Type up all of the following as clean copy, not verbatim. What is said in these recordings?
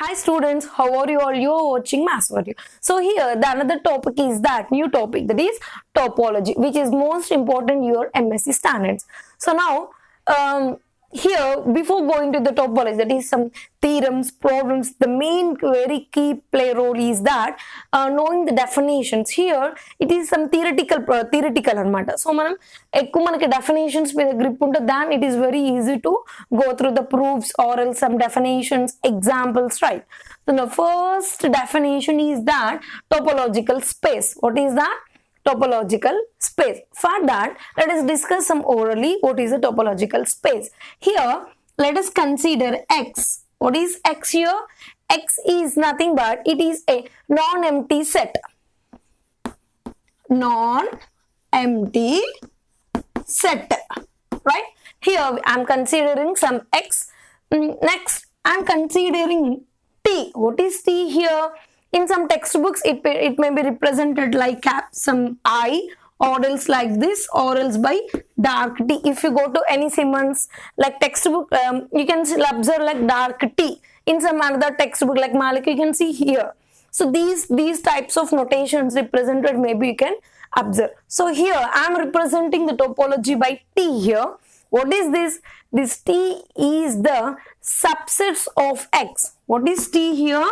Hi students, how are you all? You are watching Maths for You. So here the another topic is that new topic, that is topology, which is most important your MSc standards. So now here before going to the topology, that is some theorems, problems, the main very key play role is that knowing the definitions. Here it is some theoretical anamata. So మనం ఎక్కువ మనకి definitions మీద grip ఉంటే then it is very easy to go through the proofs or else some definitions, examples, right? So the first definition is that topological space. What is that? Topological space. For that, let us discuss some orally what is a topological space. Here, let us consider X. What is X here? X is nothing but it is a non-empty set. Non-empty set. Right? Here, I am considering some X. Next, I am considering T. What is T here? In some textbooks, it may be represented like some I, or else like this, or else by dark T. If you go to any Simmons like textbook, you can observe like dark T. In some another textbook like Malik, you can see here. So these types of notations represented, maybe you can observe. So here I am representing the topology by T here. What is this? This T is the subsets of X. What is T here?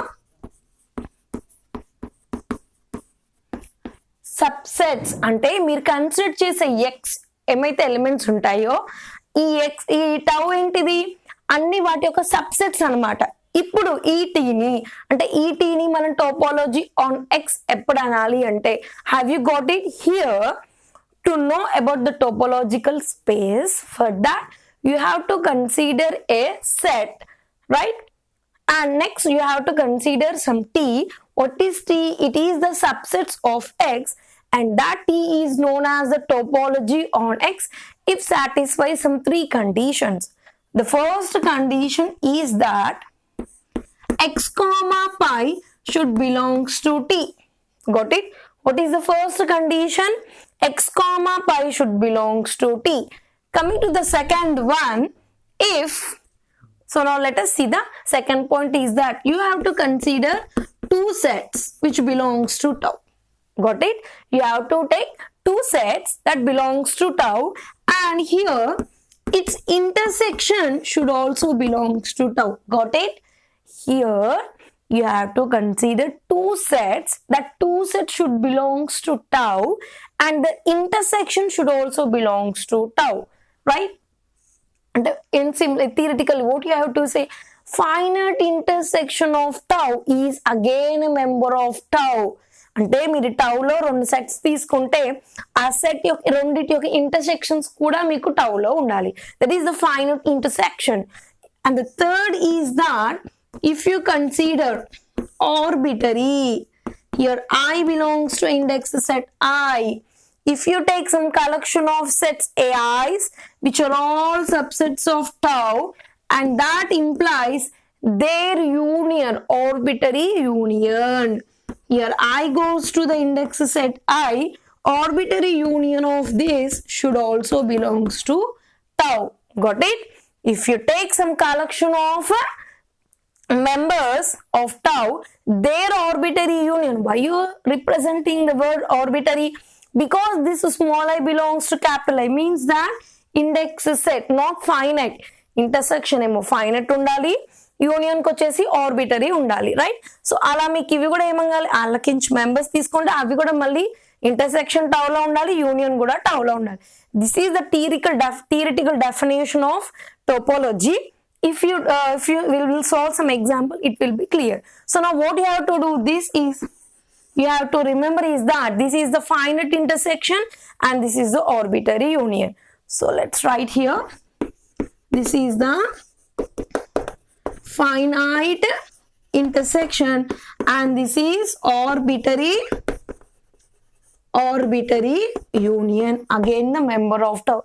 Subsets అంటే మీరు consider చేసే X ఏమైతే elements ఉంటాయో ఈ X ఈ tau ఏంటిది అన్ని వాటి యొక్క సబ్సెట్స్ అన్నమాట. ఇప్పుడు ఈ టీని మనం టోపోలాజీ ఆన్ ఎక్స్ ఎప్పుడు అనాలి అంటే have you got it here to know about the topological space. For that you have to consider A set, right? And next you have to consider some T. What is T? It is the subsets of X, and that T is known as the topology on X if satisfies some three conditions. The first condition is that X comma pi should belongs to T. Got it? What is the first condition? X comma pi should belongs to T. Coming to the second one, if so now let us see the second point is that you have to consider two sets which belongs to tau. Got it? You have to take two sets that belongs to tau, and here its intersection should also belongs to tau. Got it? Here you have to consider two sets, that two sets should belongs to tau and the intersection should also belongs to tau, right? And in theoretically what you have to say, finite intersection of tau is again a member of tau. అంటే మీరు టౌలో రెండు sets తీసుకుంటే ఆ set యొక్క రెండిటి యొక్క intersections కూడా మీకు టౌలో ఉండాలి. That is the final intersection. And the third is that if you consider arbitrary, here I belongs to index set I. If you take some collection of sets AIs which are all subsets of tau, and that implies their union, arbitrary union. Here I goes to the index set I, arbitrary union of this should also belongs to tau. Got it? If you take some collection of members of tau, their arbitrary union, why you are representing the word arbitrary? Because this small I belongs to capital I means that index set not finite. Intersection ఏమో finite ఉండాలి, union కి వచ్చేసి arbitrary ఉండాలి, right? So అలా మీకు ఇవి కూడా ఏమంగాలి, వాళ్ళకించి members తీసుకుంటే అవి కూడా మళ్ళీ ఇంటర్సెక్షన్ టౌలో ఉండాలి, యూనియన్ కూడా టౌలో ఉండాలి. This is the theoretical definition of topology. If you will solve some example, it will be clear. So now what you have to do, this is you have to remember is that this is the finite intersection and this is the arbitrary union. So let's write here, this is the finite intersection and this is arbitrary union, again the member of tau.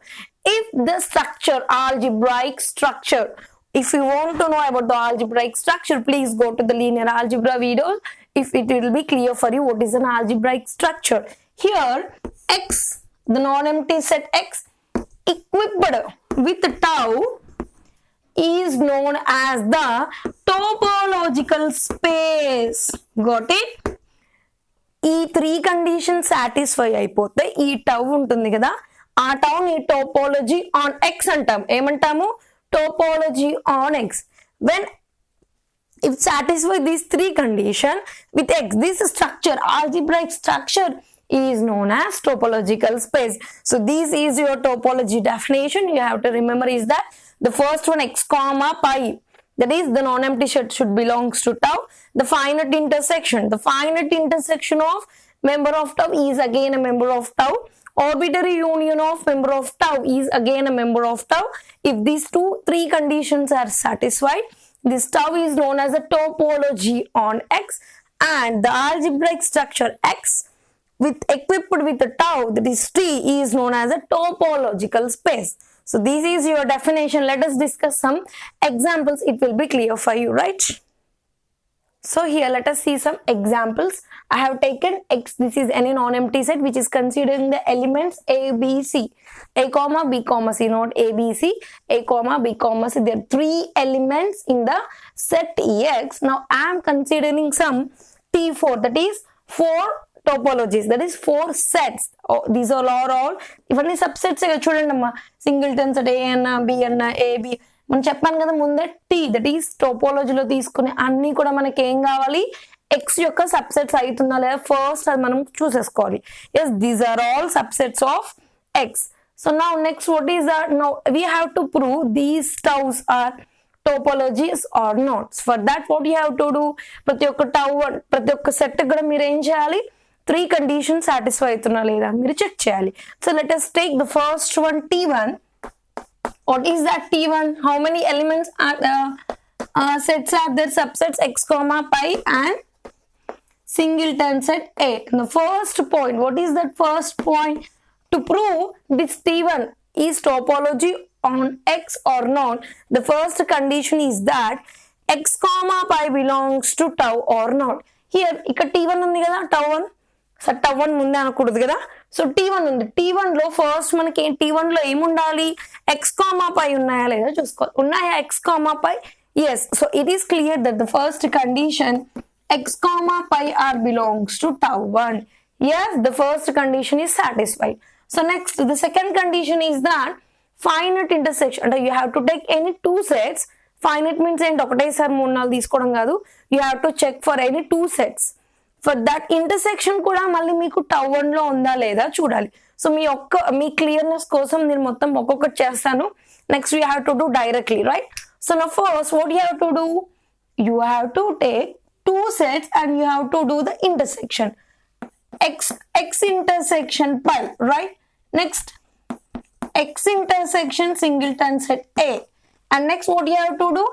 If the structure, algebraic structure, if you want to know about the algebraic structure, please go to the linear algebra video. If it will be clear for you what is an algebraic structure. Here X, the non-empty set X equipped with tau is known as the topological space. Got it? ఈ 3 conditions satisfy అయిపోతే ఈ tau ఉంటుంది కదా, ఆ town ఈ topology on X అంటాం. ఏమంటాము? Topology on X. When if satisfy these 3 conditions with x, this structure, algebraic structure, is known as topological space. So this is your topology definition. You have to remember is that the first one, x comma pi, that is the non-empty set should belongs to tau. The finite intersection of member of tau is again a member of tau. Arbitrary union of member of tau is again a member of tau. If these 3 conditions are satisfied, this tau is known as a topology on x, and the algebraic structure x equipped with the tau, that is T, is known as a topological space. So this is your definition. Let us discuss some examples. It will be clear for you, right? So here let us see some examples. I have taken x. This is any non-empty set which is considering the elements a, b, c. A comma b comma c, not a, b, c. A comma b comma c. There are 3 elements in the set Ex. Now I am considering some T4, that is 4 topologies, that is 4 sets. Oh, these are all ఇవన్నీ subsets చూడండి, singleton set a అన్న b అన్న a b. మనం చెప్పాను కదా ముందే, tea that is టోపోలజీలో తీసుకునే అన్ని కూడా మనకి ఏం కావాలి, ఎక్స్ యొక్క సబ్సెట్స్ అవుతుందా లేదా ఫస్ట్ అది మనం చూసేసుకోవాలి. Yes, these are all subsets of x. So now next what is that? Now we have to prove these taus are topologies or not. For that what you have to do, ప్రతి ఒక్క tau ప్రతి ఒక్క set కూడా మీరు ఏం చేయాలి, 3 conditions satisfy అవుతున్నా లేదా మీరు చెక్ చేయాలి. So let us take the first one, T1. What is that T1? How many elements are sets are there? Subsets x comma pi and singleton set A. And the first point, what is that first point? To prove this T1 is topology on x or not, the first condition is that x comma pi belongs to tau or not. Here ఇక్కడ T1 ఉంది కదా, tau1 sir tau1 ముందే అనకూడదు కదా. So T1 ఉంది, T1 లో first మనకి T1 లో ఏముండాలి, x comma pi ఉన్నాయా లేదా చూసుకోవాలి. ఉన్నాయా x comma pi? Yes. So it is clear that the first condition x comma pi r belongs to tau1. Yes, the first condition is satisfied. So next, the second condition is that finite intersection, అంటే you have to take any 2 sets. Finite means ఏంటి, ఒకటేసారి 3-4 తీసుకోవడం కాదు. You have to check for any 2 sets. For that intersection కూడా మళ్ళీ మీకు tau1 లో ఉందా లేదా చూడాలి. సో మీ క్లియర్నెస్ కోసం నేను మొత్తం ఒక్కొక్కటి చేస్తాను. Next you have to do directly, right? So now first what you have to do, you have to take 2 sets and you have to do the intersection. X intersection pi, right? Next, x intersection singleton set A. And next what you have to do,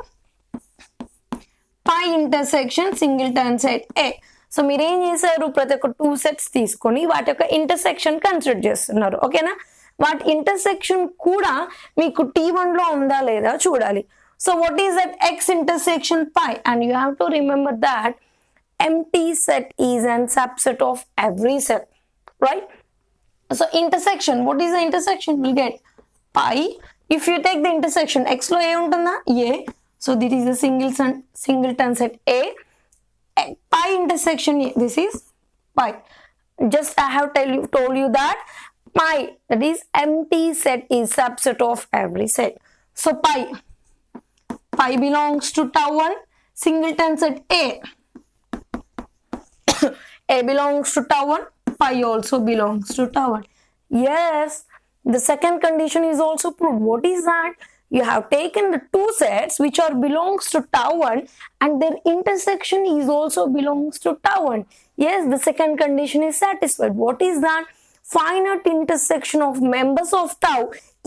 pi intersection singleton set A. So మీరు ఏం చేశారు, ప్రతి ఒక్క 2 sets తీసుకొని వాటి యొక్క intersection consider చేస్తున్నారు. ఓకేనా? వాటి ఇంటర్సెక్షన్ కూడా మీకు T1 లో ఉందా లేదా చూడాలి. So what is that x intersection pi? And you have to remember that empty set is a subset of every set, right? So intersection, what is the intersection? You get pi. If you take the intersection, x lo ఏ ఉంటుందా, a. So this is the singleton set A. Pi intersection, this is pi. Just I have told you that pi, that is empty set, is subset of every set. So pi belongs to tau1, singleton set A. A belongs to tau1, pi also belongs to tau1. Yes, the second condition is also proved. What is that? You have taken the 2 sets which are belongs to tau1 and their intersection is also belongs to tau1. Yes, the second condition is satisfied. What is that? Finite intersection of members of tau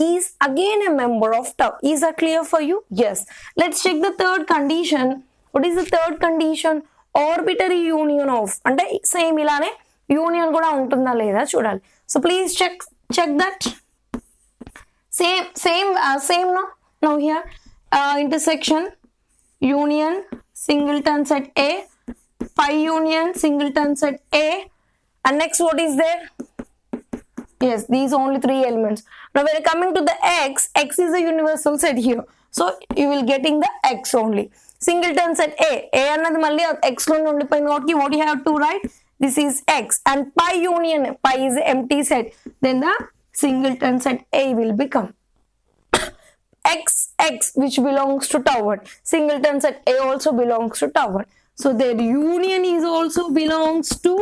is again a member of tau. Is that clear for you? Yes. Let's check the third condition. What is the third condition? Arbitrary union of, అంటే same ఇలానే union కూడా ఉంటుందా లేదా చూడాలి. So please check that. Same no. Now here intersection union singleton set A, pi union singleton set A, and next what is there? Yes, these only 3 elements. Now we are coming to the x is a universal set here. So you will getting the x only. Singleton set A అన్నది మళ్ళీ x లో ఉండిపోయింది కాబట్టి what you have to write, this is x, and pi union pi is empty set, then the singleton set A will become x which belongs to tau 1. Singleton set A also belongs to tau 1. So their union is also belongs to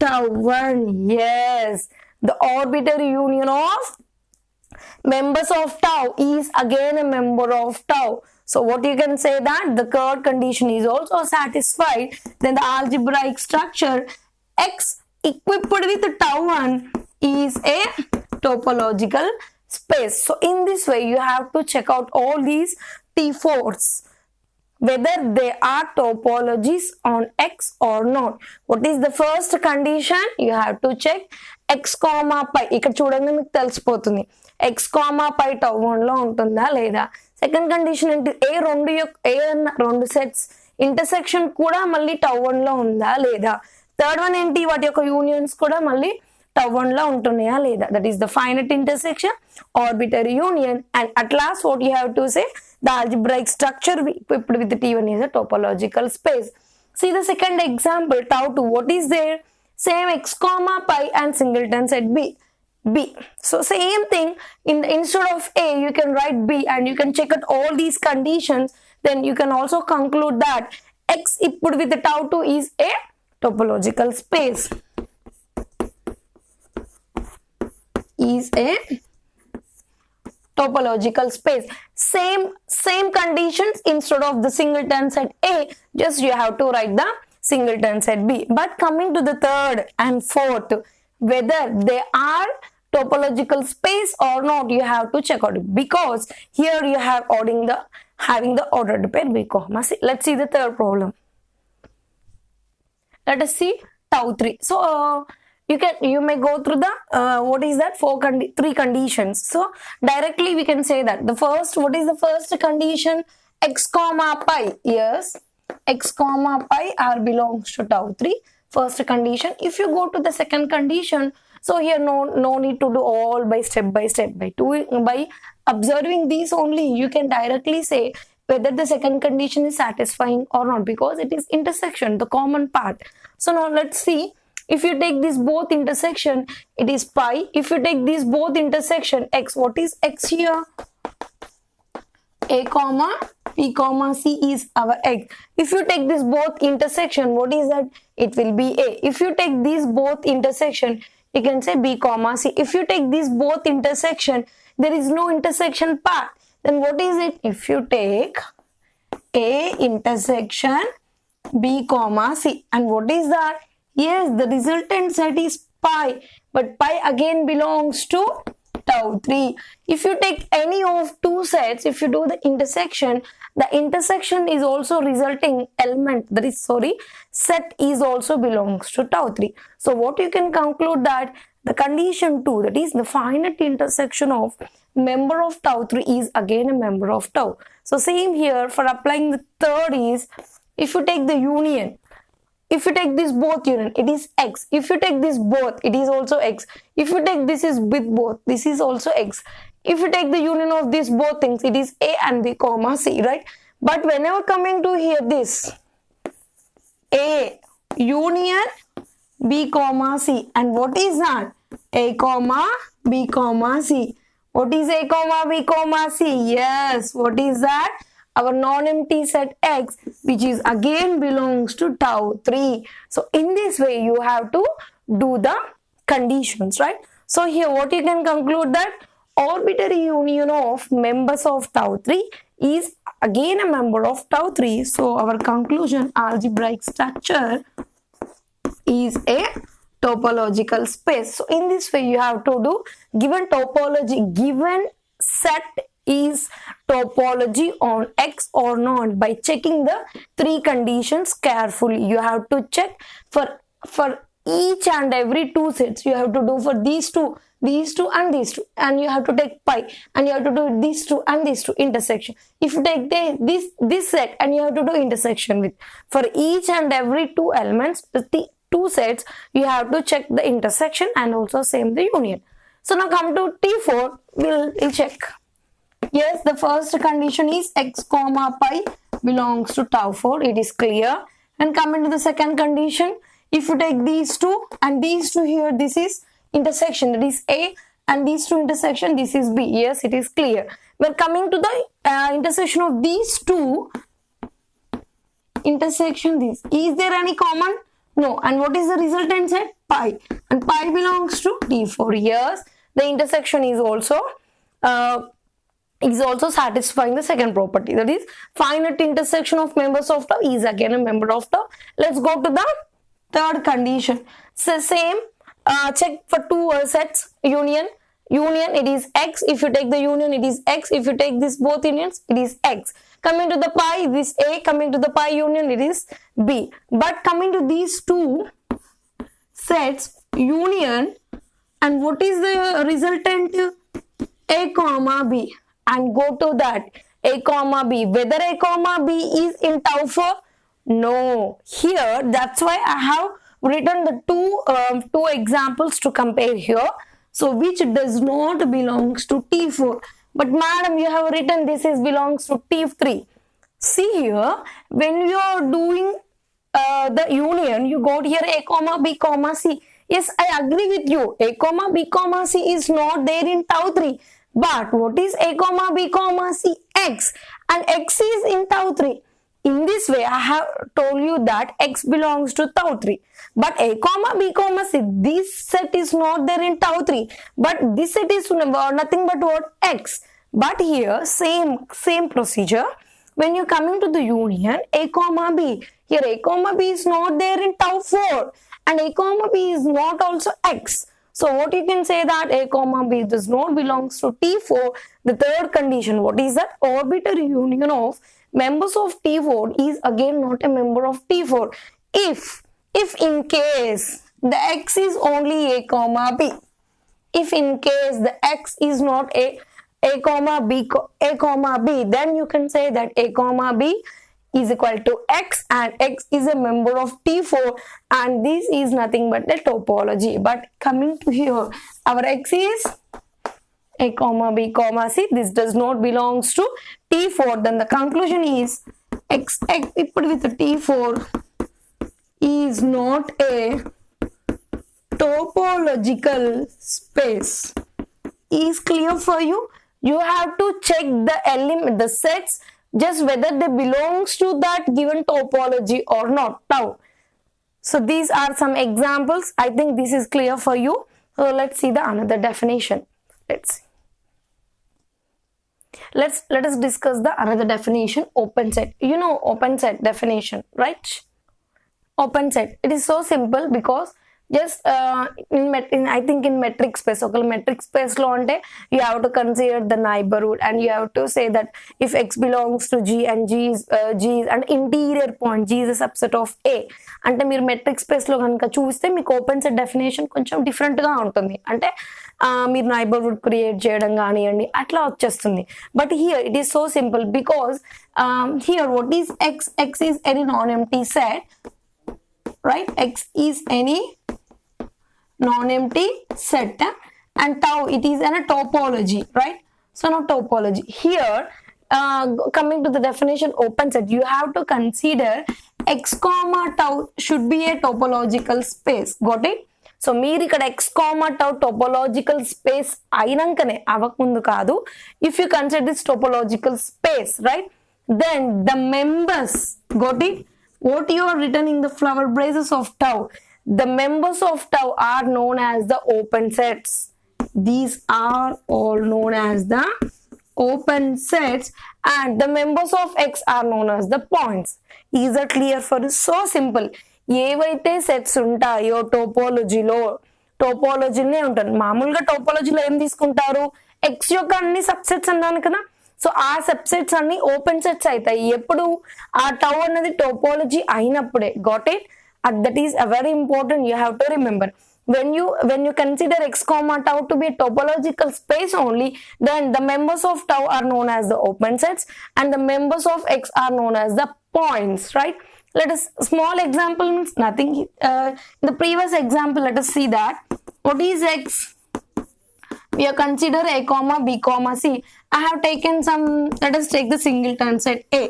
tau 1. Yes, the arbitrary union of members of tau is again a member of tau. So what you can say that the third condition is also satisfied. Then the algebraic structure X equipped with tau 1 is a topological space. So in this way you have to check out all these T4s, whether they are topologies on X or not. What is the first condition? You have to check x comma pi. ఇక్కడ చూడండి మీకు తెలిసిపోతుంది x comma pi tau 1 లో ఉంటుందా లేదా. Second condition ఏంటి, రెండు sets intersection కూడా మళ్ళీ tau 1 లో ఉందా లేదా. థర్డ్ వన్ ఏంటి, వాటి యొక్క యూనియన్స్ కూడా మళ్ళీ tau 1 లో ఉంటున్నాయా లేదా. That is the finite intersection, arbitrary union, and at last what you have to say, the algebraic structure equipped with the T1 is a topological space. See the second example, tau 2, what is there? Same x comma pi and singleton set B. So same thing, instead of A you can write B, and you can check out all these conditions. Then you can also conclude that x put with the tau 2 is a topological space. Is a topological space. Same conditions, instead of the singleton set A, just you have to write the singleton set B. But coming to the third and fourth, whether they are topological space or not, you have to check out, because here you have having the ordered pair B comma C. Let's see the third problem. Let us see tau 3. So you may go through the what is that, three conditions. So directly we can say that the first, what is the first condition, x comma pi. Yes, x comma pi r belongs to tau 3, first condition. If you go to the second condition, so here no need to do all by step by observing these only you can directly say whether the second condition is satisfying or not, because it is intersection, the common part. So now let's see. If you take this both intersection, it is pi. If you take this both intersection x, what is x here? A comma p comma c is our x. If you take this both intersection, what is that? It will be A. If you take this both intersection, you can say B comma C. If you take this both intersection, there is no intersection part. Then what is it? If you take A intersection B comma C, and what is that? Yes, the resultant set is pi, but pi again belongs to tau 3. If you take any of two sets, if you do the intersection, the intersection is also resulting element, that is set is also belongs to tau 3. So what you can conclude that the condition 2, that is the finite intersection of member of tau 3 is again a member of tau. So same here for applying the third is, if you take the union, if you take this both union, it is x. If you take this both, it is also x. If you take this is with both, this is also x. If you take the union of these both things, it is A and B comma C, right? But whenever coming to here this A union B comma C, and what is that? A comma B comma C. What is A comma B comma C? Yes, what is that? Our non-empty set x, which is again belongs to tau 3. So in this way you have to do the conditions, right? So here what you can conclude, that arbitrary union of members of tau 3 is again a member of tau 3. So our conclusion, algebraic structure is a topological space. So in this way you have to do, given topology, given set is topology on x or not, by checking the three conditions carefully. You have to check for each and every two sets. You have to do for these two and these two, and you have to take pi, and you have to do these two and these two intersection. If you take this set, and you have to do intersection with, for each and every two elements, the two sets, you have to check the intersection and also same the union. So now come to T4, we'll check. Yes, the first condition is x comma pi belongs to tau 4. It is clear. And coming to the second condition, if you take these two and these two here, this is intersection, that is A, and these two intersection, this is B. Yes, it is clear. We're coming to the intersection of these two intersection. This is there any common? No. And what is the resultant set? Pi, and pi belongs to T4. Yes, the intersection is also satisfying the second property, that is finite intersection of members of tau is again a member of tau. Let's go to the third condition. So same, check for two sets, union it is x. If you take the union, it is x. If you take this both unions, it is x. Coming to the pi, this A, coming to the pi union, it is B. But coming to these two sets, union, and what is the resultant? A comma B. And go to that A comma B. Whether A comma B is in tau 4? No. Here, that's why I have written the two examples to compare here. So which does not belongs to T4. But madam, you have written this is belongs to T3. See here, when you are doing the union, you got here A comma B comma C. Yes, I agree with you. A comma B comma C is not there in tau 3. But what is A comma B comma C? X. And X is in tau 3. In this way, I have told you that X belongs to tau 3. But A comma B comma C, this set is not there in tau 3. But this set is nothing but what? X. But here, same procedure. When you coming to the union, A comma B. Here A comma B is not there in tau 4. And A comma B is not also X. So what you can say that A comma B does not belongs to T4. The third condition, what is that? Orbital union of members of T4 is again not a member of T4. If in case the X is only A comma B. If in case the X is not A comma B, then you can say that A comma B is equal to X, and X is a member of T4, and this is nothing but the topology. But coming to here, our X is A comma B comma C. This does not belongs to T4. Then the conclusion is X put with the T4 is not a topological space. Is clear for you? You have to check the sets, just whether they belongs to that given topology or not, tau. So these are some examples. I think this is clear for you. So let's see the another definition. Let us discuss the another definition, open set. You know open set definition, right? Open set. It is so simple because just I think in metric space, okay, metric space lo ante you have to consider the neighborhood, and you have to say that if X belongs to G and G is an interior point, G is a subset of A. అంటే మీరు metric space లో కనుక చూస్తే మీకు open set definition కొంచెం different గా ఉంటుంది. అంటే మీరు నైబర్హుడ్ క్రియేట్ చేయడం కానివ్వండి అట్లా వచ్చేస్తుంది. But here it is so simple because here what is X? X is any non-empty set, right? X is any non-empty set, and tau, it is a topology, right? So now topology here, coming to the definition open set, you have to consider X comma tau should be a topological space. Got it? So మీరు ఇక్కడ X comma tau topological space అయినాకనే అవకముందు కాదు. If you consider this topological space, right, then the members, got it? What you are written in the flower braces of tau, the members of tau are known as the open sets. These are all known as the open sets, and the members of X are known as the points. Is that clear for you? So simple. ఏవైతే sets ఉంటాయో టోపోలజీనే ఉంటుంది. మామూలుగా టోపోలజీలో ఏం తీసుకుంటారు? X యొక్క అన్ని subsets అన్నాను కదా, సో ఆ సబ్సెట్స్ అన్ని ఓపెన్ సెట్స్ అవుతాయి ఎప్పుడు? ఆ టౌ అన్నది టోపోలజీ అయినప్పుడే. Got it? That is a very important, you have to remember. When you consider X comma tau to be a topological space only, then the members of tau are known as the open sets, and the members of X are known as the points, right? Let us, small example means nothing. In the previous example, let us see that what is X? we have considered a comma b comma c. I have taken some, let us take the singleton set A.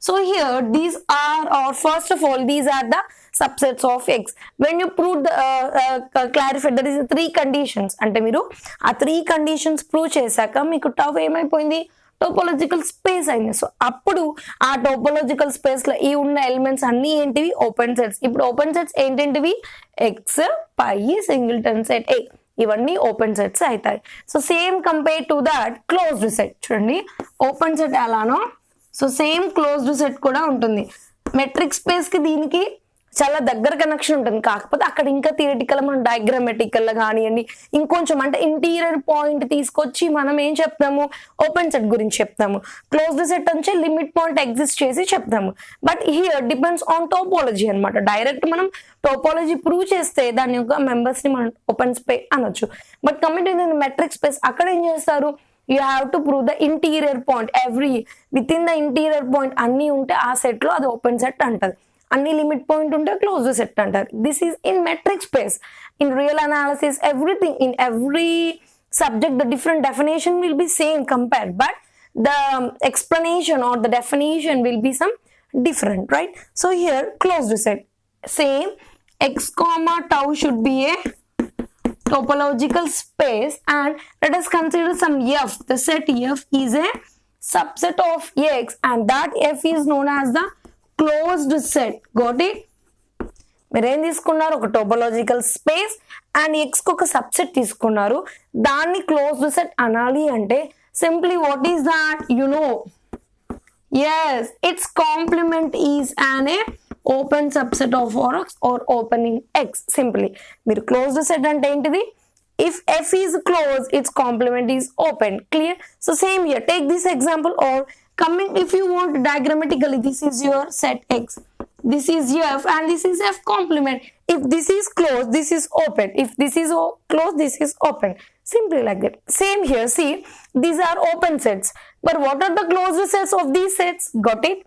So here these are, or first of all, these are the subsets of x. When you prove the clarify, there is 3 conditions. అంటే మీరు ఆ 3 conditions prove చేశాక మీకు tau ఏమైపోయింది, topological space అయింది. So అప్పుడు ఆ topological space లో ఈ ఉన్న ఎలిమెంట్స్ అన్ని ఏంటివి, ఓపెన్ సెట్స్. ఇప్పుడు ఓపెన్ సెట్స్ ఏంటంటివి, ఎక్స్, పై, సింగిల్టన్ సెట్ ఏ, ఇవన్నీ ఓపెన్ సెట్స్ అవుతాయి. So same compare to that closed set. చూడండి ఓపెన్ సెట్ ఎలానో సో సేమ్ క్లోజ్డ్ సెట్ కూడా ఉంటుంది. మెట్రిక్ స్పేస్ కి దీనికి చాలా దగ్గర కనెక్షన్ ఉంటుంది. కాకపోతే అక్కడ ఇంకా థియరిటికల్, మనం డయాగ్రామెటికల్ కానివ్వండి, ఇంకొంచెం అంటే ఇంటీరియర్ పాయింట్ తీసుకొచ్చి మనం ఏం చెప్తాము, ఓపెన్ సెట్ గురించి చెప్తాము. క్లోజ్డ్ సెట్ అంటే లిమిట్ పాయింట్ ఎగ్జిస్ట్ చేసి చెప్తాము. But here depends on topology అనమాట. డైరెక్ట్ మనం టోపోలజీ ప్రూవ్ చేస్తే దాని యొక్క మెంబర్స్ ని మనం ఓపెన్ స్పేస్ అనొచ్చు. But commit in metric space అక్కడ ఏం చేస్తారు, you have to prove the interior point. Every within the interior point అన్ని ఉంటే ఆ సెట్ లో అది ఓపెన్ సెట్ అంటారు. అన్ని లిమిట్ పాయింట్ ఉంటే క్లోజ్ సెట్ అంటారు. This is in metric space. In real analysis everything, in every subject the different definition will be same compared, but the explanation or the definition will be some different, right? So here closed set, same x comma tau should be a topological space, and let us consider some f. The set f is a subset of x, and that f is known as the closed set. Got it? మీరు ఏం తీసుకున్నారు, ఒక topological space and X కు ఒక subset తీసుకున్నారు, దాన్ని closed set అనాలి అంటే simply what is that, you know, yes, its complement is an a open subset of x or opening x. Simply మీరు closed set అంటే ఏంటిది, if f is closed its complement is open. Clear? So same here, take this example, or coming, if you want diagrammatically, this is your set x, this is f, and this is f complement. If this is closed, this is open. If this is closed, this is open. Simply like that. Same here, see, these are open sets, but what are the closed sets of these sets? Got it?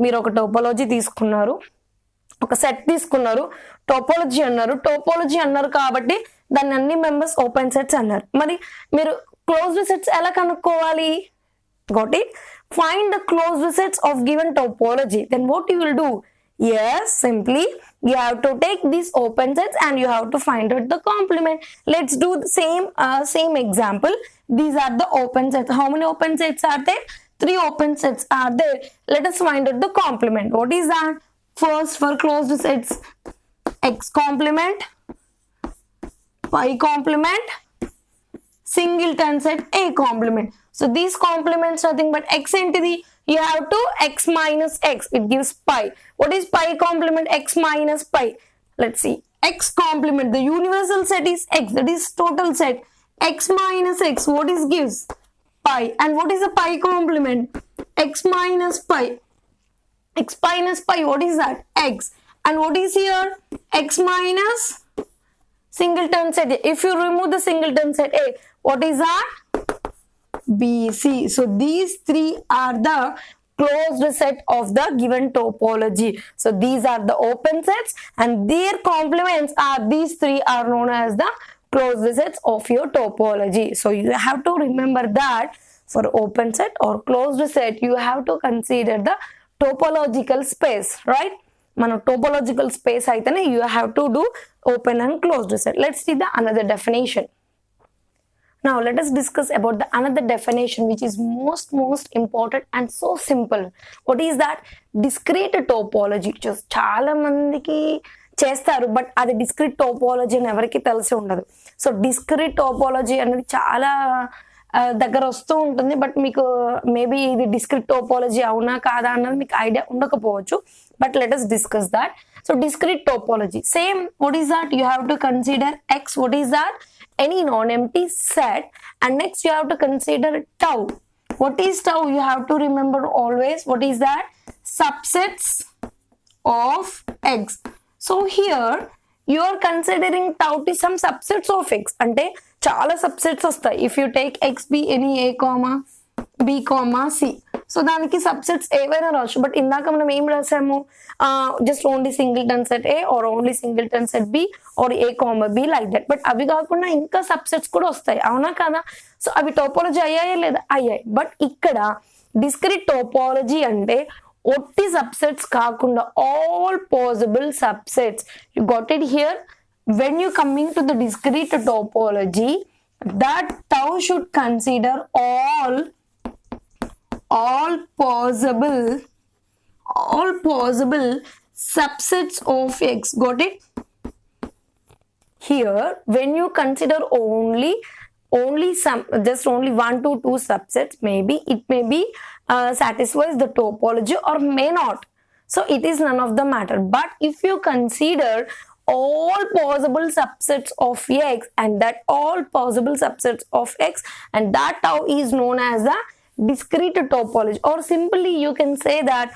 మీరు ఒక topology తీసుకున్నారు, ఒక set తీసుకున్నారు, topology అన్నారు. Topology అన్నారు కాబట్టి దాన్ని అన్ని మెంబర్స్ ఓపెన్ సెట్స్ అన్నారు. మరి మీరు క్లోజ్డ్ సెట్స్ ఎలా కనుక్కోవాలి? Got it? Find the closed sets of given topology. Then what you will do? Yes, simply you have to take these open sets and you have to find out the complement. Let's do the same example. These are the open sets. How many open sets are there? 3 open sets are there. Let us find out the complement. What is that? First, for closed sets, x complement, y complement, singleton set A complement. So these complements nothing but x into the, you have to x minus x, it gives pi. What is pi complement? X minus pi. Let's see, x complement, the universal set is x, that is total set. X minus x, what is gives? Pi. And what is the pi complement? X minus pi. X minus pi, what is that? X. And what is here? X minus singleton set A. If you remove the singleton set A, what is that? B, C. So these 3 are the closed set of the given topology. So these are the open sets and their complements are, these 3 are known as the closed sets of your topology. So you have to remember that for open set or closed set, you have to consider the topological space, right? మన topological space అయితేనే you have to do open and closed set. Let's see the another definition. Now let us discuss about the another definition which is most important and so simple. What is that? Discrete topology. Just చాలా మందికి చేస్తారు but అది discrete topology అని ఎవరికి తెలిసి ఉండదు. So discrete topology అనేది చాలా దగ్గర వస్తూ ఉంటుంది బట్ మీకు మేబీ ఇది డిస్క్రీట్ టోపోలజీ అవునా కాదా అన్నది మీకు ఐడియా ఉండకపోవచ్చు. But let us discuss that. So discrete topology, same. What is that? You have to consider x. What is that? Any non-empty set. And next you have to consider tau. What is tau? You have to remember always. What is that? Subsets of x. So here you are considering tau to some subsets of x. Ante chala subsets vastayi. If you take x be any a comma b comma c. So దానికి subsets ఏవైనా రావచ్చు. But ఇందాక మనం ఏం రాసాము, just only singleton set A or only singleton set B or A comma B like that. But అవి కాకుండా ఇంకా సబ్సెట్స్ కూడా వస్తాయి, అవునా కదా? సో అవి టోపోలజీ అయ్యాయా లేదా? అయ్యాయి. బట్ ఇక్కడ డిస్క్రీట్ టోపోలజీ అంటే ఒట్టి సబ్సెట్స్ కాకుండా all possible subsets. You got it here. when you coming to the discrete topology, that tau should consider all possible subsets of x. Got it? Here when you consider only some, just only 1 to 2 subsets, maybe it may be satisfies the topology or may not. So it is none of the matter. But if you consider all possible subsets of x and that all possible subsets of x, and that tau is known as the discrete topology, or simply you can say that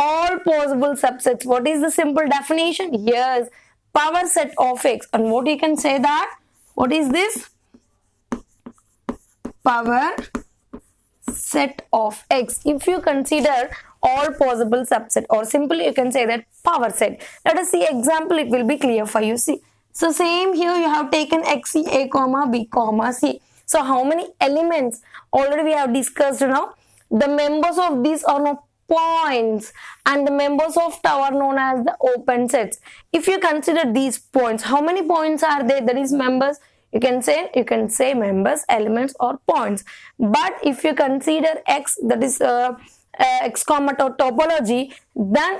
all possible subsets. What is the simple definition? Yes, power set of x. And what you can say that, what is this? Power set of x. If you consider all possible subset, or simply you can say that power set. Let us see example, it will be clear for you. See, so same here you have taken x, a comma b comma c. So how many elements already we have discussed now? The members of these are now points, and the members of tau are known as the open sets. If you consider these points, how many points are there? That is members. You can say members, elements or points. But if you consider x, that is x comma topology, then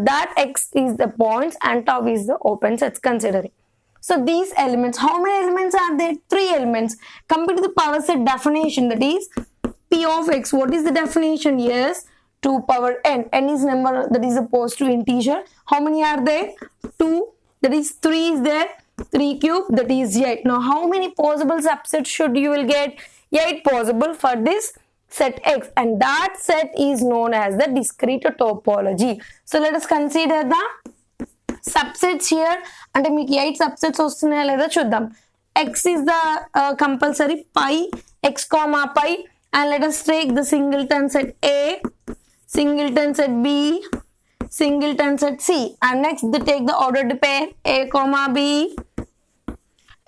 that x is the points and tau is the open sets considering. So these elements, how many elements are there? 3 elements. Coming to the power set definition, that is p of x. What is the definition? Yes, 2 power n. N is number that is a positive integer. How many are there? 2. That is 3 is there. 3 cube, that is 8. Now how many possible subsets should you will get? 8 possible for this set x, and that set is known as the discrete topology. So let us consider the subsets here. And meeku 8 subsets vastunnayo leda chuddam. X is the compulsory pi, x comma pi, and let us take the singleton set A, singleton set B, singleton set C, and next they take the ordered pair A comma B,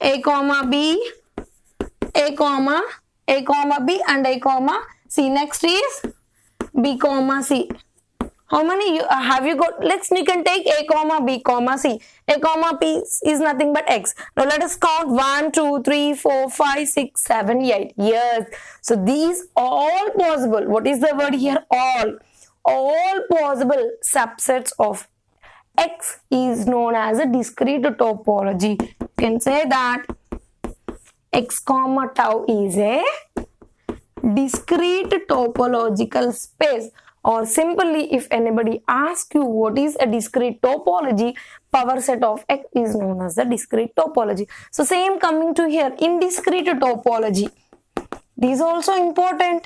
A comma B, A comma B, and A comma C. Next is B comma C. How many have you got? You can take A comma B comma C. A comma P is nothing but x. Now let us count 1, 2, 3, 4, 5, 6, 7, 8. Yes. So these all possible. What is the word here? All possible subsets of x is known as a discrete topology. You can say that x comma tau is a discrete topological space. Or simply if anybody asks you what is a discrete topology, power set of x is known as the discrete topology. So same coming to here, indiscrete topology. These also important.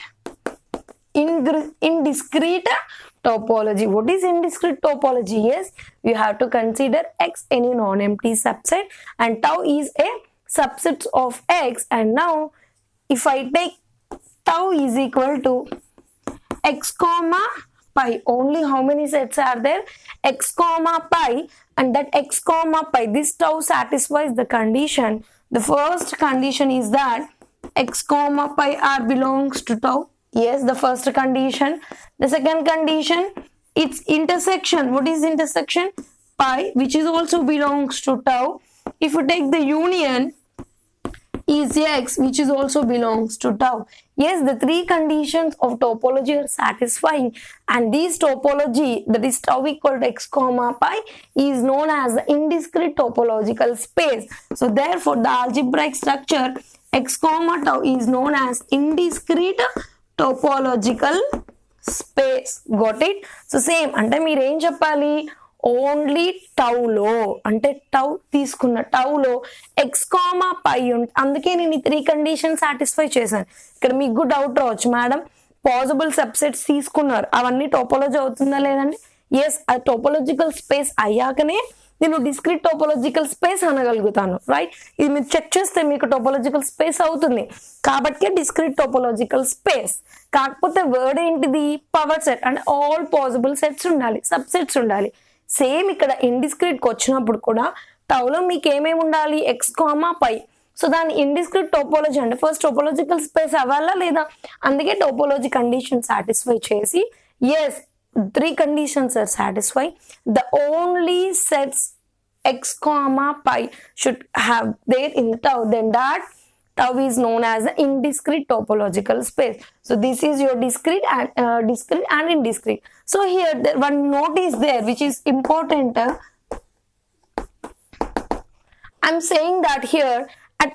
Indiscrete topology. What is indiscrete topology? Yes, you have to consider x any non-empty subset, and tau is a subset of x. And now if I take tau is equal to x comma pi, only how many sets are there? X comma pi, and that x comma pi, this tau satisfies the condition. The first condition is that x comma pi r belongs to tau. Yes, the first condition. The second condition, its intersection. What is intersection? Pi, which is also belongs to tau. If you take the union, is x, which is also belongs to tau. Yes, the 3 conditions of topology are satisfying, and this topology, that is tau equal to x comma pi, is known as the indiscrete topological space. So therefore the algebraic structure x comma tau is known as indiscrete topological space. Got it? So same అంటే మీరు ఏం చెప్పాలి, only టౌలో అంటే tau తీసుకున్న టౌలో X comma పై ఉంటుంది. అందుకే నేను ఈ 3 కండిషన్ సాటిస్ఫై చేశాను. ఇక్కడ మీకు డౌట్ రావచ్చు, మేడం పాసిబుల్ సబ్సెట్స్ తీసుకున్నారు, అవన్నీ టోపోలజీ అవుతుందా లేదండి? yes ఆ టోపోలాజికల్ స్పేస్ అయ్యాకనే నేను డిస్క్రీట్ టోపోలాజికల్ స్పేస్ అనగలుగుతాను, రైట్? ఇది మీరు చెక్ చేస్తే మీకు టోపోలాజికల్ స్పేస్ అవుతుంది కాబట్టి డిస్క్రీట్ టోపోలాజికల్ స్పేస్. కాకపోతే వర్డ్ ఏంటిది? పవర్ సెట్, అంటే ఆల్ పాసిబుల్ సెట్స్ ఉండాలి, సబ్ సెట్స్ ఉండాలి. సేమ్ ఇక్కడ ఇండిస్క్రీట్ కి వచ్చినప్పుడు కూడా టౌలో మీకు ఏమేమి ఉండాలి? X comma pi. సో దాని ఇండిస్క్రీట్ టోపోలజీ అంటే ఫస్ట్ టోపోలాజికల్ స్పేస్ అవ్వాలా లేదా? అందుకే టోపోలజీ కండిషన్ సాటిస్ఫై చేసి yes 3 conditions are satisfied. The only sets x comma pi should have there in the tau, then that tau is known as the indiscrete topological space. So this is your discrete and indiscrete. So here one note is there which is important. I'm saying that here at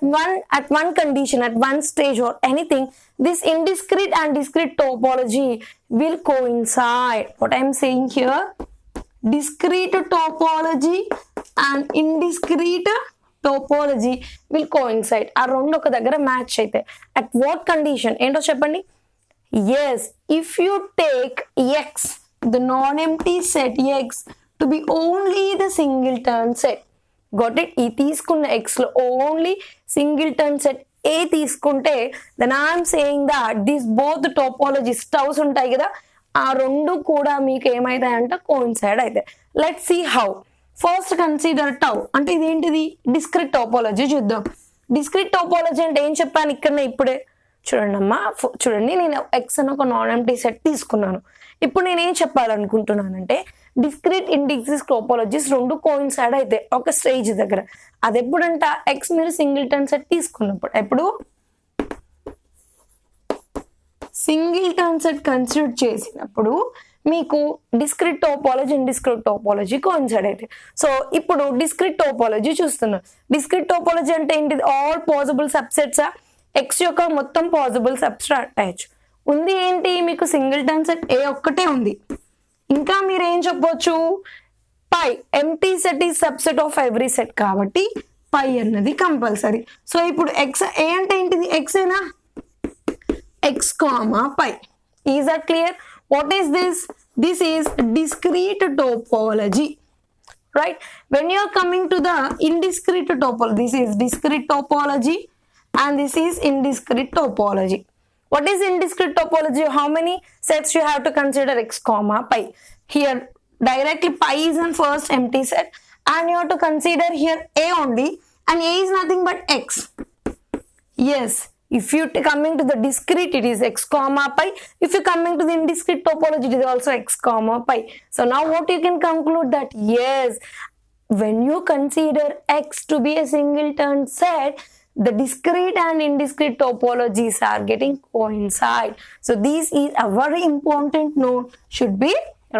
one condition, at one stage or anything, this indiscrete and discrete topology will coincide. What I'm saying here, discrete topology and indiscrete topology will coincide. ఆ రెండు ఒక దగ్గర match అయితే at what condition ఏంటో చెప్పండి? Yes, if you take x, the non-empty set x to be only the singleton set. Got it? ఈ తీసుకున్న x లో ఓన్లీ సింగిల్టన్ సెట్ ఏ తీసుకుంటే then I'm saying that this both topologies taus ఉంటాయి కదా, ఆ రెండు కూడా మీకు ఏమైతాయంటే కోయిన్సైడ్ అయితే. Let's see how. First consider tau అంటే ఇదేంటిది? డిస్క్రిట్ టోపోలజీ చూద్దాం. డిస్క్రిట్ టోపోలజీ అంటే ఏం చెప్పాను ఇక్కడనే ఇప్పుడే చూడండి అమ్మా, చూడండి నేను ఎక్స్ అని ఒక నాన్ ఎంప్టీ సెట్ తీసుకున్నాను. ఇప్పుడు నేనేం చెప్పాలనుకుంటున్నానంటే డిస్క్రీట్ ఇండిస్క్రీట్ టోపోలజీస్ రెండు కోయిన్సైడ్ అయితే ఒక స్టేజ్ దగ్గర. అది ఎప్పుడంట? ఎక్స్ మీరు సింగిల్టన్ సెట్ తీసుకున్నప్పుడు. ఎప్పుడు సింగిల్టన్ సెట్ కన్సిడర్ చేసినప్పుడు మీకు డిస్క్రీట్ టోపోలజీ ఇండిస్క్రీట్ టోపోలజీ కోయిన్సైడ్ అయితే. సో ఇప్పుడు డిస్క్రీట్ టోపోలజీ చూస్తున్నాం. డిస్క్రీట్ టోపోలజీ అంటే ఏంటిది? ఆల్ పాసిబుల్ సబ్సెట్స్ ఎక్స్ యొక్క మొత్తం పాసిబుల్ సబ్స్ట్రాక్ట్ ఉంది. ఏంటి మీకు? సింగిల్టన్ సెట్ ఏ ఒక్కటే ఉంది. ఇంకా మీరు ఏం చెప్పొచ్చు? పై ఎంటీ సెట్ ఈ సబ్సెట్ ఆఫ్ ఎవ్రీ సెట్ కాబట్టి పై అన్నది కంపల్సరీ. సో ఇప్పుడు ఎక్స్ ఏ అంటే ఏంటిది? ఎక్స్ ఏనా? X comma pi. Is that clear? What is this? This is discrete topology, right? When you are coming to the indiscrete topology, this is discrete topology and this is indiscrete topology. What is indiscrete topology? How many sets you have to consider? X comma pi. Here directly pi is in first empty set and you have to consider here a only, and a is nothing but x. Yes, if you coming to the discrete it is x comma pi. If you coming to the indiscrete topology it is also x comma pi. So now what you can conclude that yes, when you consider x to be a singleton set, the discrete and indiscrete topologies are getting coincide. So this is a very important note should be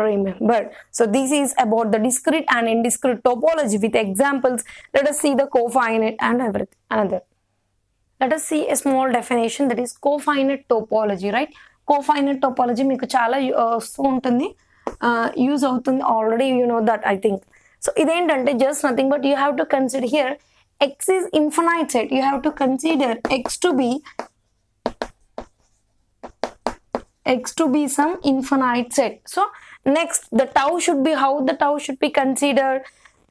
remembered. So this is about the discrete and indiscrete topology with examples. Let us see the cofinite and everything. Another. Let us see a small definition, that is cofinite topology, right? Cofinite topology మీకు చాలా ఉంటుంది, use అవుతుంది. Already you know that I think. So ఇదేంటంటే just nothing but you have to consider here x is infinite set. You have to consider x to be some infinite set. So next the tau should be, how the tau should be considered?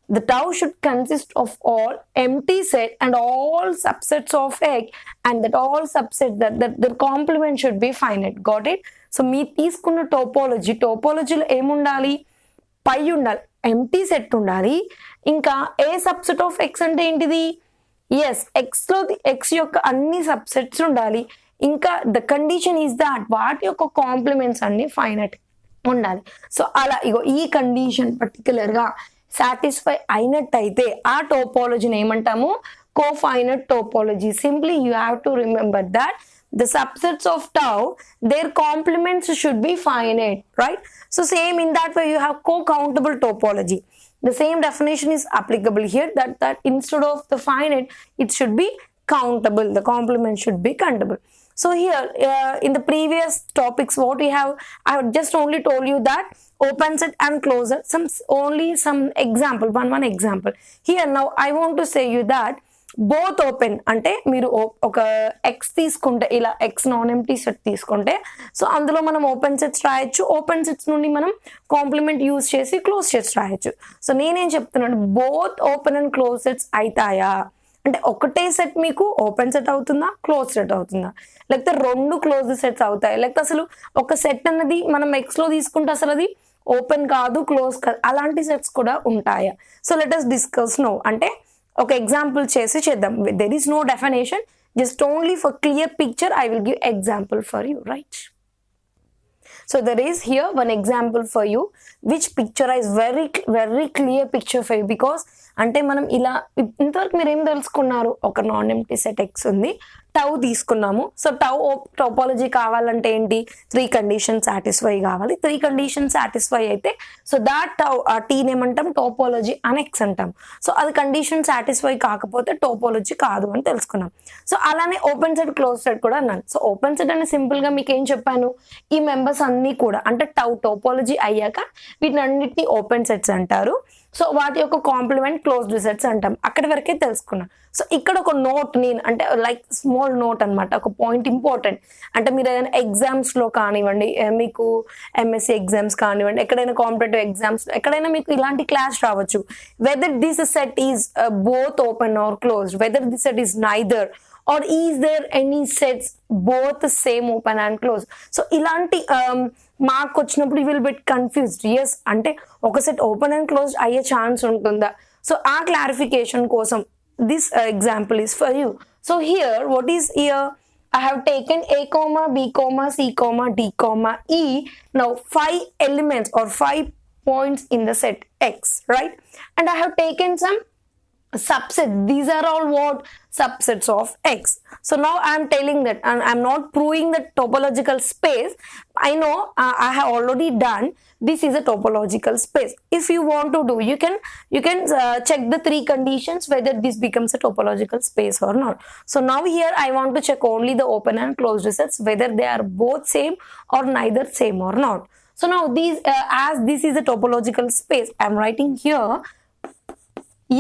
The tau should consist of all empty set and all subsets of x, and that all subsets that the complement should be finite. Got it? So మీ తీసుకున్న టోపోలజీలో ఏముండాలి? పై ఉండాలి, empty set ఉండాలి, ఇంకా a subset of X అంటే ఏంటిది? Yes, X లో X యొక్క అన్ని సబ్సెట్స్ ఉండాలి. ఇంకా ద కండిషన్ ఈస్ దాట్ వాటి యొక్క కాంప్లిమెంట్స్ అన్ని ఫైనట్ ఉండాలి. సో అలా ఇగో ఈ కండిషన్ పర్టికులర్ గా సాటిస్ఫై అయినట్టయితే ఆ టోపోలజీని ఏమంటాము? Cofinite topology. Simply you have to remember that the subsets of tau, their complements should be finite, right? So same in that way you have co-countable topology. The same definition is applicable here, that instead of the finite it should be countable, the complement should be countable. So here in the previous topics what we have, I have just only told you that open set and close set, some example, one example. Here now I want to say you that both open అంటే మీరు ఒక X తీసుకుంటే ఇలా X non empty set తీసుకుంటే so అందులో మనం open sets రాయొచ్చు, open sets నుండి మనం కాంప్లిమెంట్ యూజ్ చేసి క్లోజ్ సెట్స్ రాయొచ్చు. సో నేనేం చెప్తున్నాను, both open and close sets అవుతాయా అంటే ఒకటే సెట్ మీకు ఓపెన్ సెట్ అవుతుందా, క్లోజ్ సెట్ అవుతుందా, లేకపోతే రెండు క్లోజ్ సెట్స్ అవుతాయి, లేకపోతే అసలు ఒక సెట్ అన్నది మనం ఎక్స్ లో తీసుకుంటే అసలు అది ఓపెన్ కాదు క్లోజ్ కాదు అలాంటి సెట్స్ కూడా ఉంటాయా. So let us discuss no అంటే ఒక ఎగ్జాంపుల్ చేసి చేద్దాం. There is no definition, just only for clear picture I will give example for you, right? So there is here one example for you which picturize very clear picture for you because అంటే మనం ఇలా ఇంతవరకు మీరు ఏం తెలుసుకున్నారు, ఒక non empty set X ఉంది, tau తీసుకున్నాము. సో టోపాలజీ కావాలంటే ఏంటి, 3 కండిషన్స్ సాటిస్ఫై కావాలి. 3 కండిషన్స్ సాటిస్ఫై అయితే సో దాట్ టౌ ఆ టీని ఏమంటాం, టోపాలజీ అని ఎక్స్ అంటాం. సో అది కండిషన్ సాటిస్ఫై కాకపోతే టోపాలజీ కాదు అని తెలుసుకున్నాం. సో అలానే ఓపెన్ సెట్ క్లోజ్ సెట్ కూడా అన్నాను. సో ఓపెన్ సెట్ అని సింపుల్ గా మీకు ఏం చెప్పాను, ఈ మెంబర్స్ అన్ని కూడా అంటే టోపాలజీ అయ్యాక వీటిని అన్నిటిని ఓపెన్ సెట్స్ అంటారు. సో వాటి యొక్క కాంప్లిమెంట్ క్లోజ్డ్ సెట్స్ అంటాం. అక్కడి వరకే తెలుసుకున్నాం. సో ఇక్కడ ఒక నోట్ నేను అంటే లైక్ స్మాల్ నోట్ అనమాట, ఒక పాయింట్ ఇంపార్టెంట్. అంటే మీరు ఏదైనా ఎగ్జామ్స్ లో కానివ్వండి, మీకు ఎంఎస్సి ఎగ్జామ్స్ కానివ్వండి, ఎక్కడైనా కాంపిటేటివ్ ఎగ్జామ్స్ ఎక్కడైనా మీకు ఇలాంటి క్లాస్ రావచ్చు. Whether this set is both open or closed, whether this set is neither or is there any sets both same open and closed. So ఇలాంటి మార్క్ వచ్చినప్పుడు you will get confused. Yes అంటే ఒక set open and closed అయ్యే chance ఉంటుందా. So ఆ clarification కోసం this example is for you. So here what is here, I have taken A, B, C, D, E. Now 5 elements or 5 points in the set X, right? And I have taken some subset. These are all what subsets of X. So now I am telling that, and I am not proving the topological space. I know I have already done. This is a topological space. If you want to do, you can check the 3 conditions whether this becomes a topological space or not. So now here I want to check only the open and closed sets whether they are both same or neither same or not. So now these as this is a topological space, I am writing here.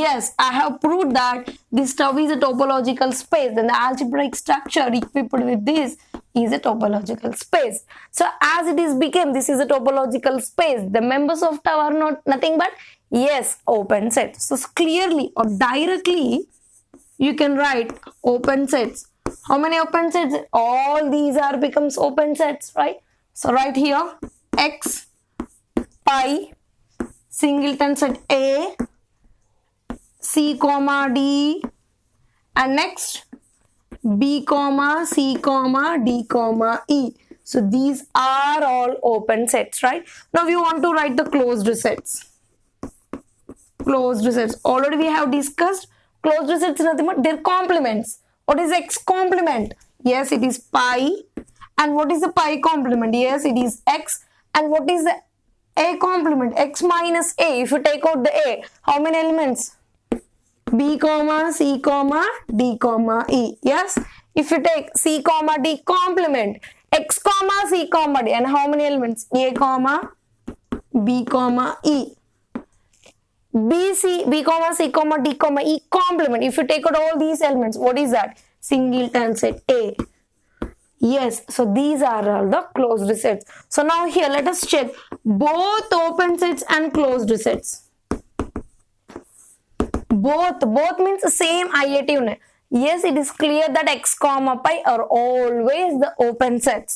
Yes, I have proved that this tau is a topological space. Then the algebraic structure equipped with this is a topological space. So as it is became, this is a topological space. The members of tau are not nothing but yes, open sets. So clearly or directly you can write open sets. How many open sets? All these are becomes open sets, right? So right here X, pi, singleton set A, C, D, and next B, C, D, E. So these are all open sets, right? Now we want to write the closed sets. Closed sets. Already we have discussed closed sets nothing but their complements. What is X complement? Yes, it is pi. And what is the pi complement? Yes, it is X. And what is the A complement? X minus A. If you take out the A, how many elements? B, C, D, E. Yes, if you take C, D complement X, C, D, and how many elements? A, B, E. B, C, D, E complement. If you take out all these elements, what is that? Singleton set A. Yes, so these are all the closed sets. So now here let us check both open sets and closed sets. Both means same IAT unit. Yes, it is clear that X, pi are always the open sets.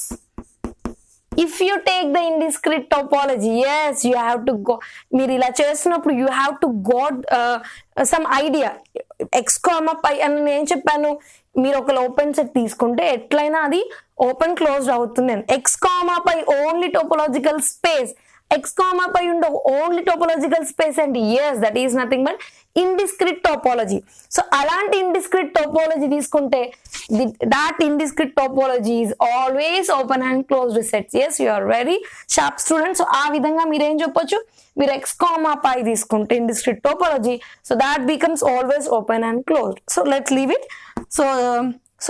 If you take the indiscrete topology, yes, you have to go. మీరు ఇలా చేసినప్పుడు you have to got some idea. X, pi అని నేను చెప్పాను, మీరు ఒక open set తీసుకుంటే ఎట్లయినా అది ఓపెన్ క్లోజ్డ్ అవుతుంది. X, pi only topological space. X, pi ఉండే ఓన్లీ టోపోలాజికల్ స్పేస్ అండి. Yes, that is nothing but indiscrete topology. So అలాంటి indiscrete topology తీసుకుంటే that indiscrete topology is always open and closed sets. Yes, you are very sharp student. So ఆ విధంగా మీరు ఏం చెప్పొచ్చు, మీరు X, pi తీసుకుంటే indiscrete topology, so that becomes always open and closed. So let's leave it. So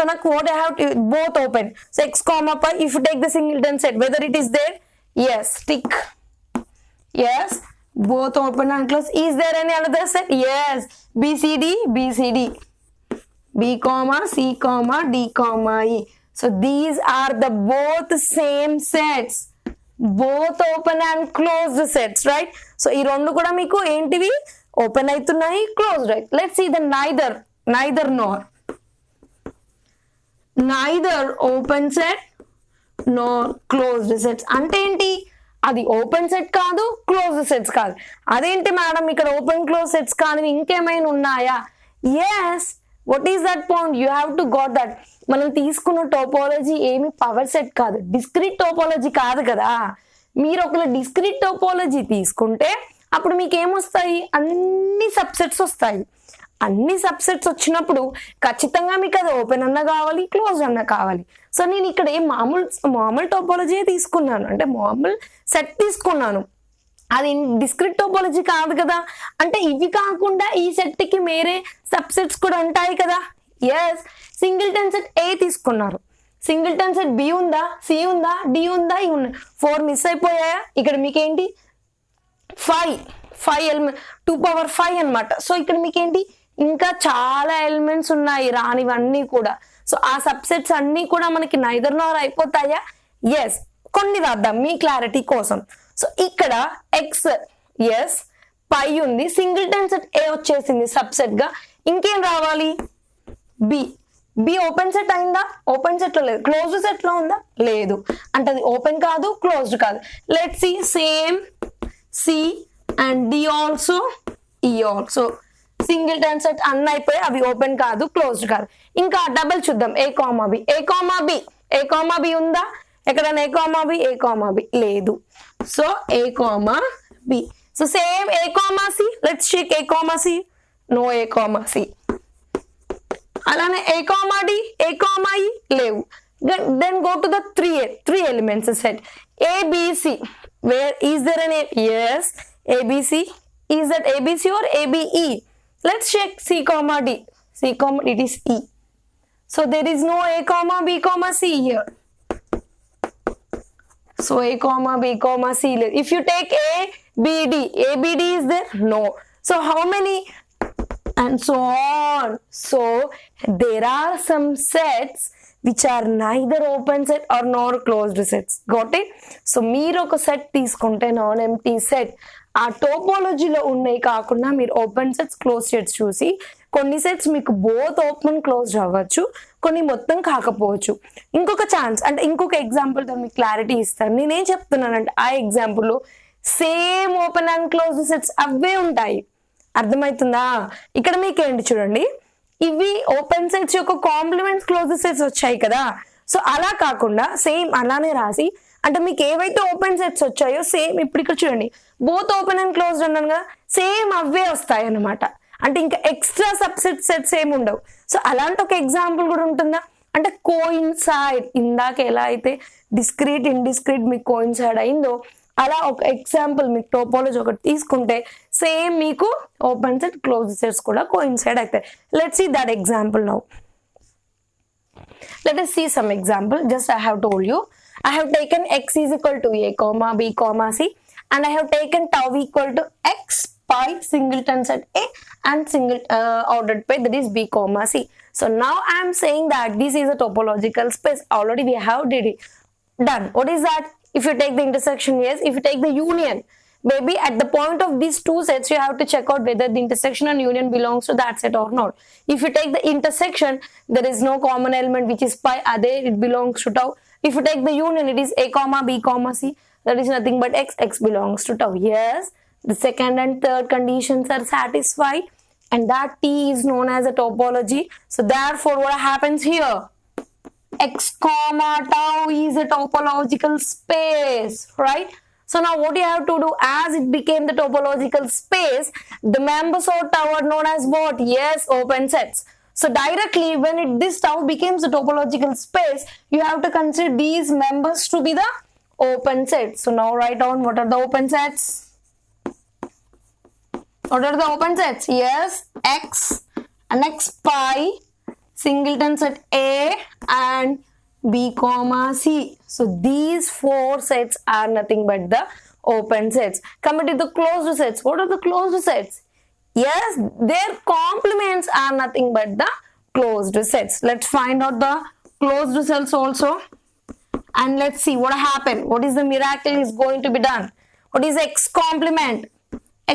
now what I have to both open. So X, pi, if you take the singleton set, whether it is there, yes, tick. Yes, both open and closed. Is there any another set? Yes, BCD. B comma C comma D comma E. So these are the both same sets. Both open and closed sets, right? So ee rendu kuda meeku entivi open aitunayi, closed right. Let's see the neither nor. Neither open set nor closed sets అంటే ఏంటి? అది open set కాదు, closed sets కాదు. అదేంటి madam ఇక్కడ open close sets కానీ ఇంకేమైనా ఉన్నాయా? Yes, what is that point? You have to got that. మనం తీసుకున్న టోపోలజీ ఏమి పవర్ సెట్ కాదు, డిస్క్రీట్ టోపోలజీ కాదు కదా. మీరు ఒకవేళ డిస్క్రీట్ టోపోలజీ తీసుకుంటే అప్పుడు మీకు ఏమొస్తాయి? అన్ని సబ్సెట్స్ వస్తాయి. అన్ని సబ్సెట్స్ వచ్చినప్పుడు ఖచ్చితంగా మీకు అది ఓపెన్ అన్న కావాలి, క్లోజ్ అన్న కావాలి. సో నేను ఇక్కడ మామూలు టోపోలజీ తీసుకున్నాను, అంటే మామూలు సెట్ తీసుకున్నాను. అది డిస్క్రిట్ టోపోలజీ కాదు కదా. అంటే ఇవి కాకుండా ఈ సెట్ కి వేరే సబ్సెట్స్ కూడా ఉంటాయి కదా. ఎస్, సింగిల్టన్ సెట్ ఏ తీసుకున్నారు. సింగిల్టన్ సెట్ బి ఉందా, సి ఉందా, డి ఉందా, ఈ ఉందా? 4 మిస్ అయిపోయాయా? ఇక్కడ మీకేంటి 5 ఎలిమెంట్ 2^5 అనమాట. సో ఇక్కడ మీకేంటి ఇంకా చాలా ఎలిమెంట్స్ ఉన్నాయి రానివన్నీ కూడా. సో ఆ సబ్సెట్స్ అన్ని కూడా మనకి నైదర్ నార్ అయిపోతాయా? ఎస్, కొన్ని రాద్దాం మీ క్లారిటీ కోసం. సో ఇక్కడ ఎక్స్ ఎస్ పై ఉంది, సింగిల్టన్ సెట్ ఏ వచ్చేసింది సబ్సెట్ గా. ఇంకేం రావాలి? బి ఓపెన్ సెట్ అయిందా? ఓపెన్ సెట్ లో లేదు. క్లోజ్డ్ సెట్ లో ఉందా? లేదు. అంటే అది ఓపెన్ కాదు, క్లోజ్డ్ కాదు. Let's see same C and D also, E also singleton set అన్ని అయిపోయి అవి ఓపెన్ కాదు, క్లోజ్డ్ కాదు. ఇంకా డబల్ చూద్దాం. ఏ కామా బి ఉందా? ఎక్కడైనా ఏ కామా బి లేదు. So A comma B. So same A comma C. Let's check A comma C. No A comma C. అలానే A comma D, A comma E లేవు. Then go to the three elements set. ABC. Where is there an A? Yes, ABC. Is that ABC or ABE? Let's check C comma D. It is E. So there is no A comma B comma C here. So A comma B comma C. If you take ABD is there? No. So how many? And so on. So there are some sets which are neither open set or nor closed sets. Got it? So మీరు ఒక set తీసుకుంటే non empty set, ఆ టోపోలజీలో ఉన్నాయి కాకుండా మీరు open sets, close sets చూసి కొన్ని sets మీకు బోత్ ఓపెన్ క్లోజ్ అవ్వచ్చు, కొన్ని మొత్తం కాకపోవచ్చు. ఇంకొక ఛాన్స్ అంటే ఇంకొక ఎగ్జాంపుల్ తో మీకు క్లారిటీ ఇస్తాను. నేనేం చెప్తున్నానంటే ఆ ఎగ్జాంపుల్లో same open and close sets అవే ఉంటాయి. అర్థమవుతుందా? ఇక్కడ మీకేంటి చూడండి, ఇవి ఓపెన్ సెట్స్ యొక్క కాంప్లిమెంట్స్ క్లోజ్ సెట్స్ వచ్చాయి కదా. సో అలా కాకుండా సేమ్ అలానే రాసి, అంటే మీకు ఏవైతే ఓపెన్ సెట్స్ వచ్చాయో సేమ్ ఇప్పుడు ఇక్కడ చూడండి బోత్ ఓపెన్ అండ్ క్లోజ్ అన్నాను కదా, సేమ్ అవే వస్తాయి అన్నమాట. అంటే ఇంకా ఎక్స్ట్రా సబ్సెట్ సెట్స్ ఏమి ఉండవు. సో అలాంటి ఒక ఎగ్జాంపుల్ కూడా ఉంటుందా అంటే కోయిన్సైడ్. ఇందాక ఎలా అయితే డిస్క్రీట్ ఇండిస్క్రీట్ మీకు కోయిన్సైడ్ అయిందో అలా ఒక ఎగ్జాంపుల్ మీకు టోపోలజీ ఒకటి తీసుకుంటే సేమ్ మీకు ఓపెన్ సెట్, క్లోజ్ సెట్స్ కూడా కోయిన్సైడ్ అవుతాయి. Let's see that example now. Let us see some example. Just I have told you, I have taken x is equal to a comma b comma c, and I have taken tau equal to x pi singleton set a and ordered by that is b comma c. So now I am saying that this is a topological space. Already we have did it done. What is that? If you take the intersection, yes. If you take the union, maybe at the point of these two sets you have to check out whether the intersection and union belongs to that set or not. If you take the intersection, there is no common element which is pi, it belongs to tau. If you take the union, it is a comma b comma c, that is nothing but x belongs to tau. Yes, the second and third conditions are satisfied, and that T is known as a topology. So therefore what happens here? X comma tau is a topological space, right? So now what you have to do, as it became the topological space, the members of tau are known as what? Yes, open sets. So directly when this tau becomes a topological space, you have to consider these members to be the open sets. So now write down what are the open sets. What are the open sets? Yes, x and x pi, singleton set A and B comma C. So these four sets are nothing but the open sets. Coming to the closed sets. What are the closed sets? Yes, their complements are nothing but the closed sets. Let's find out the closed sets also, and let's see what happened. What is the miracle is going to be done? What is x complement?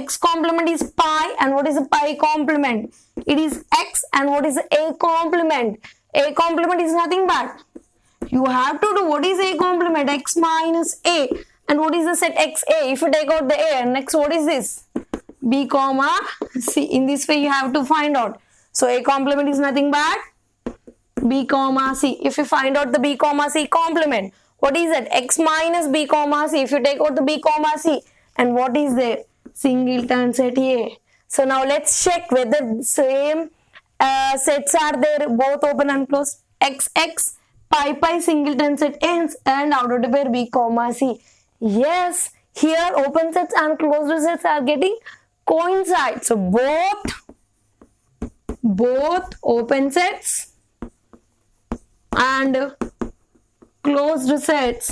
X complement is pi, and what is a pi complement? It is x, and what is a complement? A complement is nothing but, you have to do what is a complement? X minus a, and what is the set xa? If you take out the a, and next what is this? B comma c. In this way you have to find out. So a complement is nothing but b comma c. If you find out the b comma c complement, what is it? X minus b comma c. If you take out the b comma c, and what is there? Singleton set A. So now let's check whether same sets are there, both open and closed. X pi pi singleton set ends, and outer pair b comma c. Yes, here open sets and closed sets are getting coincide. So both open sets and closed sets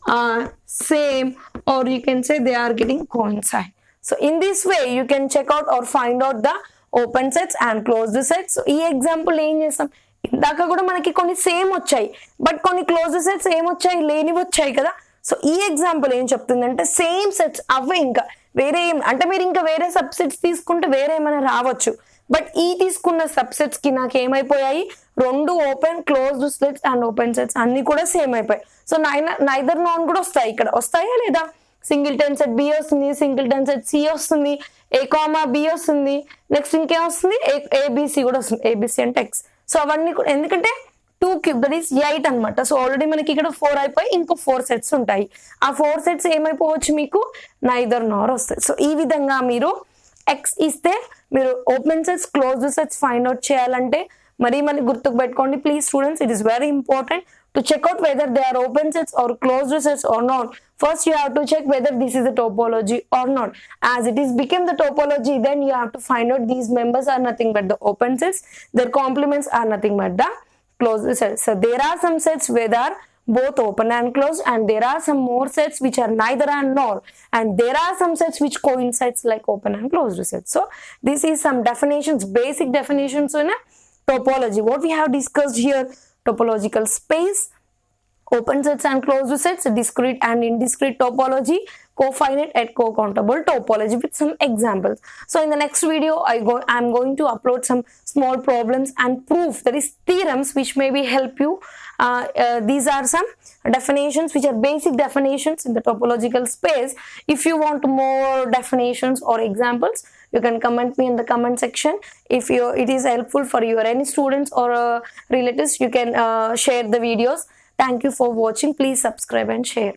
are same, or you can say they are getting coincide. So in this way you can check out or find out the open sets and closed sets. So ఈ example ఏం చేస్తాం, ఇందాక కూడా మనకి కొన్ని same వచ్చాయి, but కొన్ని closed sets ఏం వచ్చాయి, లేనివి వచ్చాయి కదా. సో ఈ ఎగ్జాంపుల్ ఏం చెప్తుందంటే సేమ్ సెట్స్ అవే, ఇంకా వేరే ఏం అంటే మీరు ఇంకా వేరే సబ్సెట్స్ తీసుకుంటే వేరే ఏమైనా రావచ్చు, బట్ ఈ తీసుకున్న సబ్సెట్స్ కి నాకు ఏమైపోయాయి, రెండు open closed sets and open sets అన్ని కూడా సేమ్ అయిపోయాయి. సో నైదర్ నాన్ కూడా వస్తాయి, ఇక్కడ వస్తాయా లేదా? సింగిల్టన్ సెట్ బి వస్తుంది, సింగిల్టన్ సెట్ సి వస్తుంది, ఏ కామా బి వస్తుంది, నెక్స్ట్ ఇంకేం వస్తుంది, ఏబిసి కూడా వస్తుంది. ఏబిసి అంటే ఎక్స్. సో అవన్నీ కూడా ఎందుకంటే 2 క్యూబ్ దట్ ఈస్ 8 అనమాట. సో ఆల్రెడీ మనకి ఇక్కడ 4 అయిపోయి ఇంకో 4 సెట్స్ ఉంటాయి. ఆ 4 సెట్స్ ఏమైపోవచ్చు, మీకు నైదర్ నార్ వస్తాయి. సో ఈ విధంగా మీరు ఎక్స్ ఇస్తే మీరు open sets closed sets find out చేయాలంటే మరీ గుర్తుకు పెట్టుకోండి please students. It is very important to check out whether they are open sets or closed sets or not. First you have to check whether this is a topology or not. As it is become the topology, then you have to find out these members are nothing but the open sets, their complements are nothing but the closed sets. So there are some sets where they are both open and closed, and there are some more sets which are neither and nor, and there are some sets which coincides like open and closed sets. So this is some definitions, basic definitions in a topology. What we have discussed here: topological space, open sets and closed sets, discrete and indiscrete topology, cofinite and co-countable topology with some examples. So in the next video I'm going to upload some small problems and proof, that is theorems, which maybe help you. These are some definitions which are basic definitions in the topological space. If you want more definitions or examples, you can comment me in the comment section. If it is helpful for your any students or relatives, you can share the videos. Thank you for watching. Please subscribe and share.